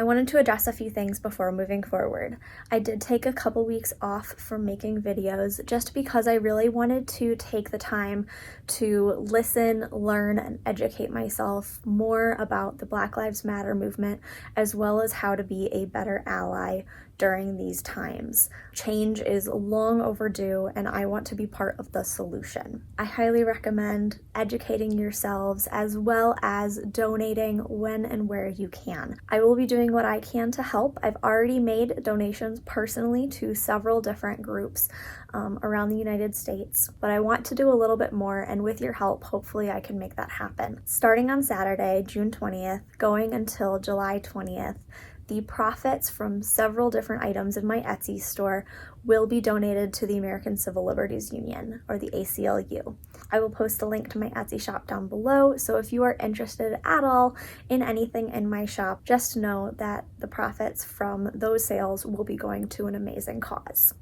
I wanted to address a few things before moving forward. I did take a couple weeks off from making videos just because I really wanted to take the time to listen, learn, and educate myself more about the Black Lives Matter movement, as well as how to be a better ally during these times. Change is long overdue, and I want to be part of the solution. I highly recommend educating yourselves as well as donating when and where you can. I will be doing what I can to help. I've already made donations personally to several different groups around the United States, but I want to do a little bit more, and with your help, hopefully I can make that happen. Starting on Saturday, June 20th, going until July 20th, the profits from several different items in my Etsy store will be donated to the American Civil Liberties Union, or the ACLU. I will post a link to my Etsy shop down below, so if you are interested at all in anything in my shop, just know that the profits from those sales will be going to an amazing cause.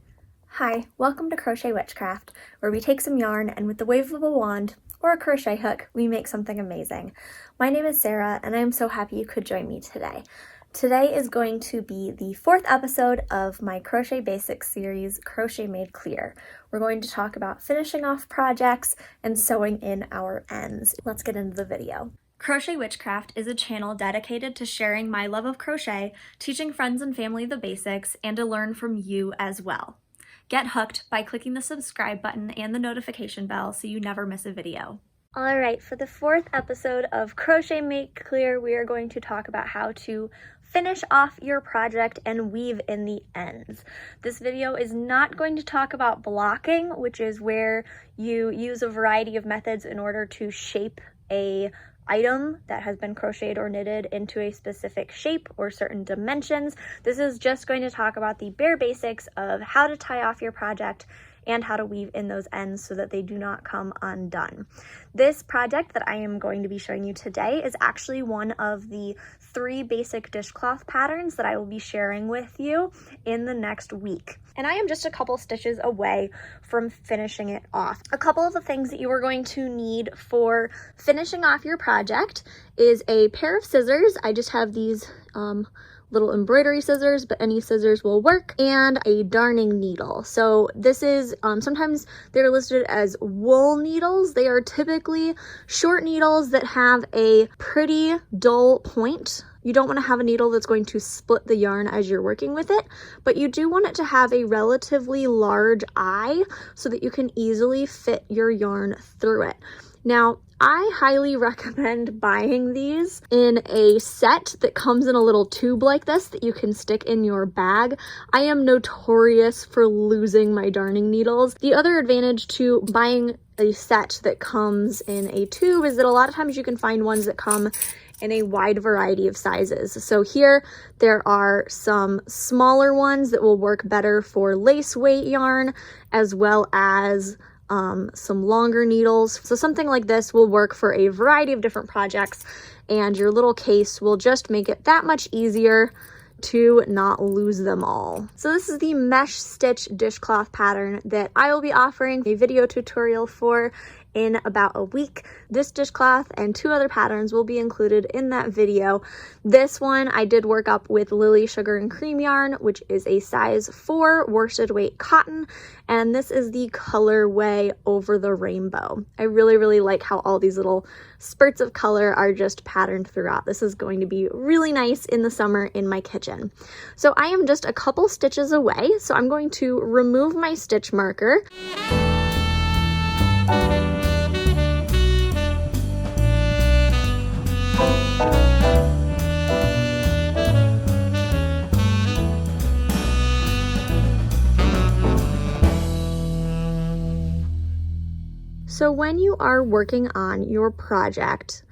Hi, welcome to Crochet Witchcraft, where we take some yarn and with the wave of a wand or a crochet hook, we make something amazing. My name is Sarah, and I am so happy you could join me today. Today is going to be the 4th episode of my Crochet Basics series, Crochet Made Clear. We're going to talk about finishing off projects and sewing in our ends. Let's get into the video. Crochet Witchcraft is a channel dedicated to sharing my love of crochet, teaching friends and family the basics, and to learn from you as well. Get hooked by clicking the subscribe button and the notification bell so you never miss a video. Alright, for the 4th episode of Crochet Made Clear, we are going to talk about how to finish off your project and weave in the ends. This video is not going to talk about blocking, which is where you use a variety of methods in order to shape a item that has been crocheted or knitted into a specific shape or certain dimensions. This is just going to talk about the bare basics of how to tie off your project and how to weave in those ends so that they do not come undone. This project that I am going to be showing you today is actually one of the 3 basic dishcloth patterns that I will be sharing with you in the next week. And I am just a couple stitches away from finishing it off. A couple of the things that you are going to need for finishing off your project is a pair of scissors. I just have these little embroidery scissors, but any scissors will work, and a darning needle. So this is, sometimes they're listed as wool needles. They are typically short needles that have a pretty dull point. You don't want to have a needle that's going to split the yarn as you're working with it, but you do want it to have a relatively large eye so that you can easily fit your yarn through it. Now, I highly recommend buying these in a set that comes in a little tube like this that you can stick in your bag. I am notorious for losing my darning needles. The other advantage to buying a set that comes in a tube is that a lot of times you can find ones that come in a wide variety of sizes. So here there are some smaller ones that will work better for lace weight yarn, as well as some longer needles. So something like this will work for a variety of different projects, and your little case will just make it that much easier to not lose them all. So this is the mesh stitch dishcloth pattern that I will be offering a video tutorial for in about a week. This dishcloth and 2 other patterns will be included in that video. This one I did work up with Lily Sugar and Cream yarn, which is a size 4 worsted weight cotton, and this is the colorway Over the Rainbow. I really like how all these little spurts of color are just patterned throughout. This is going to be really nice in the summer in my kitchen. So I am just a couple stitches away, so I'm going to remove my stitch marker. So when you are working on your project,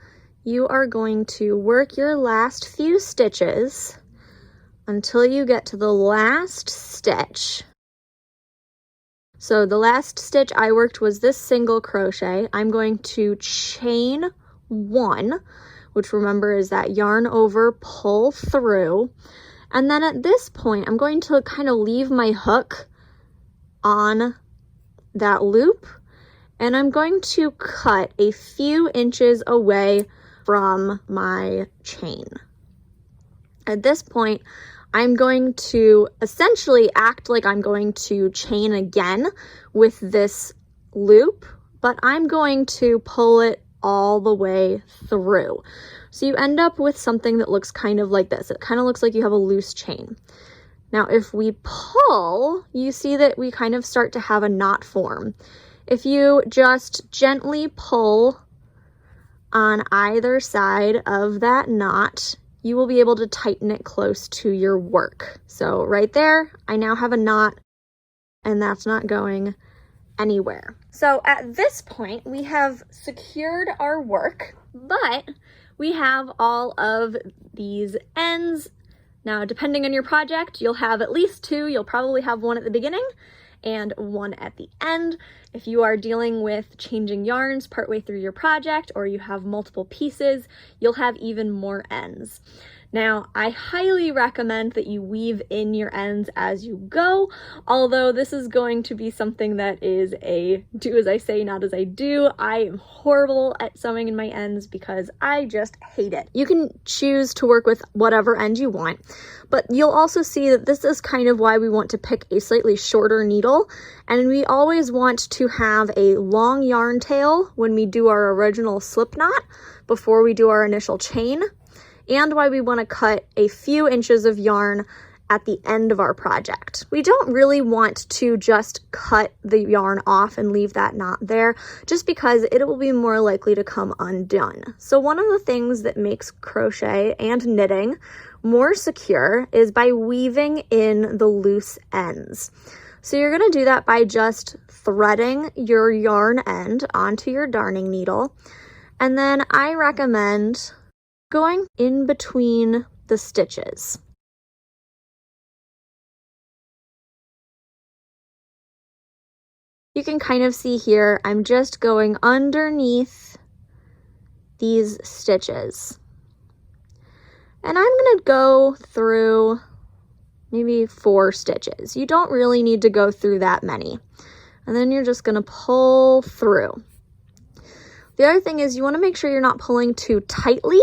you are going to work your last few stitches until you get to the last stitch. So the last stitch I worked was this single crochet. I'm going to chain 1, which remember is that yarn over, pull through. And then at this point, I'm going to kind of leave my hook on that loop, and I'm going to cut a few inches away from my chain. At this point, I'm going to essentially act like I'm going to chain again with this loop, but I'm going to pull it all the way through. So you end up with something that looks kind of like this. It kind of looks like you have a loose chain. Now, if we pull, you see that we kind of start to have a knot form. If you just gently pull on either side of that knot, you will be able to tighten it close to your work. So right there, I now have a knot, and that's not going anywhere. So at this point, we have secured our work, but we have all of these ends. Now, depending on your project, you'll have at least two. You'll probably have one at the beginning and one at the end. If you are dealing with changing yarns partway through your project, or you have multiple pieces, you'll have even more ends. Now, I highly recommend that you weave in your ends as you go, although this is going to be something that is a do as I say, not as I do. I am horrible at sewing in my ends because I just hate it. You can choose to work with whatever end you want, but you'll also see that this is kind of why we want to pick a slightly shorter needle, and we always want to have a long yarn tail when we do our original slip knot before we do our initial chain, and why we want to cut a few inches of yarn at the end of our project. We don't really want to just cut the yarn off and leave that knot there, just because it will be more likely to come undone. So one of the things that makes crochet and knitting more secure is by weaving in the loose ends. So you're going to do that by just threading your yarn end onto your darning needle, and then I recommend going in between the stitches. You can kind of see here, I'm just going underneath these stitches. And I'm going to go through maybe 4 stitches. You don't really need to go through that many. And then you're just going to pull through. The other thing is you want to make sure you're not pulling too tightly,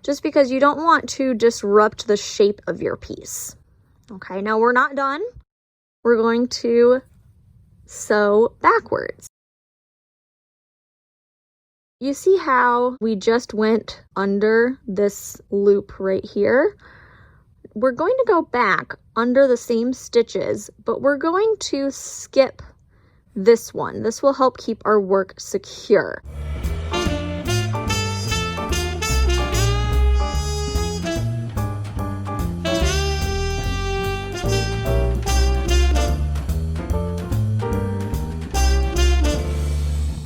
just because you don't want to disrupt the shape of your piece. Okay, now we're not done. We're going to sew backwards. You see how we just went under this loop right here? We're going to go back under the same stitches, but we're going to skip this one. This will help keep our work secure.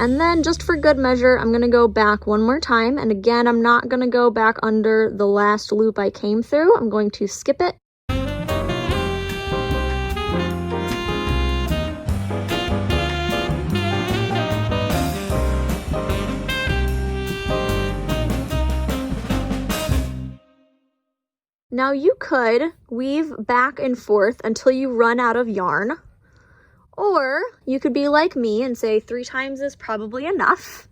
And then just for good measure, I'm going to go back one more time. And again, I'm not going to go back under the last loop I came through. I'm going to skip it. Now you could weave back and forth until you run out of yarn. Or you could be like me and say 3 times is probably enough.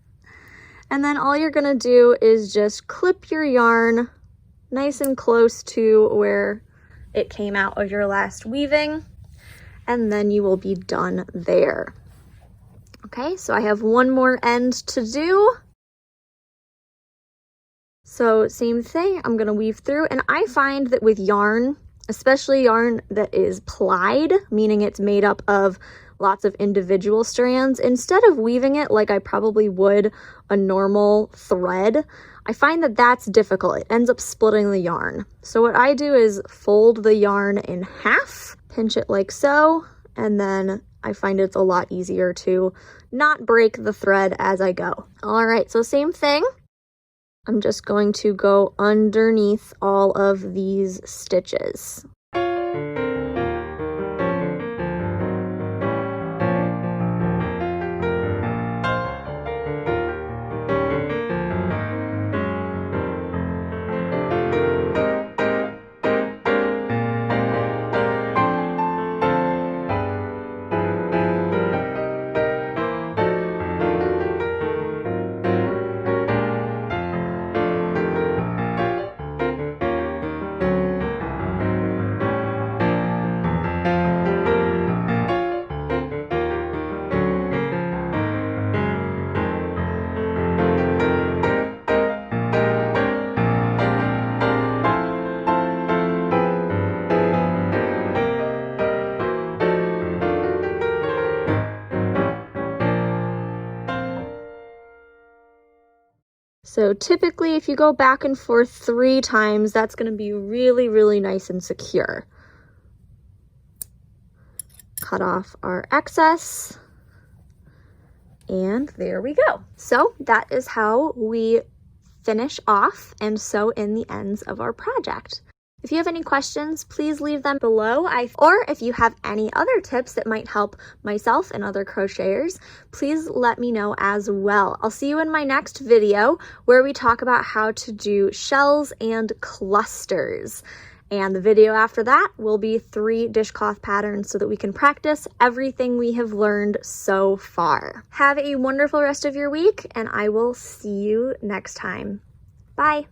And then all you're gonna do is just clip your yarn nice and close to where it came out of your last weaving, and then you will be done there. Okay, so I have one more end to do. So same thing, I'm gonna weave through, and I find that with yarn, especially yarn that is plied, meaning it's made up of lots of individual strands, instead of weaving it like I probably would a normal thread, I find that that's difficult. It ends up splitting the yarn. So what I do is fold the yarn in half, pinch it like so, and then I find it's a lot easier to not break the thread as I go. All right, so same thing. I'm just going to go underneath all of these stitches. So typically if you go back and forth 3 times, that's going to be really, really nice and secure. Cut off our excess. And there we go. So that is how we finish off and sew in the ends of our project. If you have any questions, please leave them below. Or if you have any other tips that might help myself and other crocheters, please let me know as well. I'll see you in my next video where we talk about how to do shells and clusters. And the video after that will be 3 dishcloth patterns so that we can practice everything we have learned so far. Have a wonderful rest of your week, and I will see you next time. Bye.